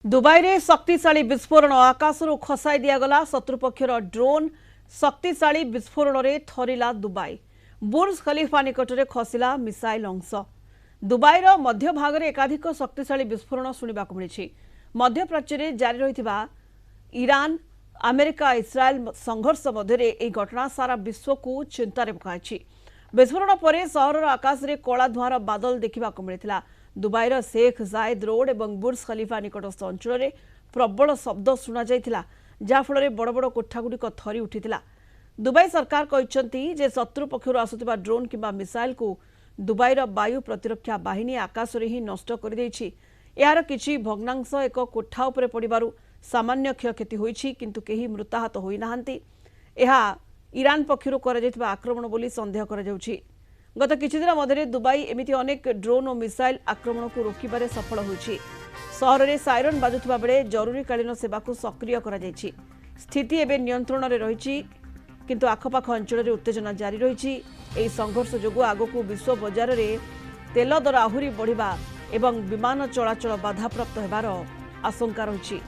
Dubai रे शक्तिशाली विस्फोरण आकाशरू खसाई दिगला शत्रुपक्षर drone शक्तिशाली विस्फोरण रे थरिला दुबई बुर्ज खलीफा निकट में खसला मिसाइल अंश दुबईर मध्य भाग में एकाधिक शक्तिशाली विस्फोरण शुणा मिली मध्य प्राच्य में जारी रही ईरान अमेरिका इस्राएल संघर्ष मध्य घटना सारा विश्व को चिंतार पकाई विस्फोरण पर सहर आकाश में कला धुआर बादल देखा मिलता दुबईर शेख जायद रोड और बुर्ज खलीफा निकटस्थ अंचल प्रबल शब्द शुणा जहाँफल बड़ बड़ कोठागुड़िक थरी उठिला दुबई सरकार कहते शत्रु पक्षर आसुवा ड्रोन किंबा मिसाइल को दुबईर वायु प्रतिरक्षा बाहिनी आकाश में ही नष्ट कर यार किछि भग्नांश एक कोठा उपरे पड़िबारु सामान्य क्षयक्षति होईछि किंतु केही मृताहत होई नाहंती एहा ईरान पक्षरु करा जायतिबा आक्रमण बोली संदेह करा जाउछि गत किछि दिन मध्यरे दुबई एमिति अनेक ड्रोन और मिसाइल आक्रमण को रोकिबारे सफल होईछि सहर में साइरन बाजुथिबा बेले जरूरीकालीन सेवा को सक्रिय करा जायछि स्थिति एबे नियंत्रण में रहिछि किंतु आखपाख अंचल में उत्तेजना जारी रही संघर्ष जोगु आगकू विश्व बजार में तेल दर आहुरी बढ़िबा एवं विमान चलाचल बाधाप्राप्त होबार आशंका रही।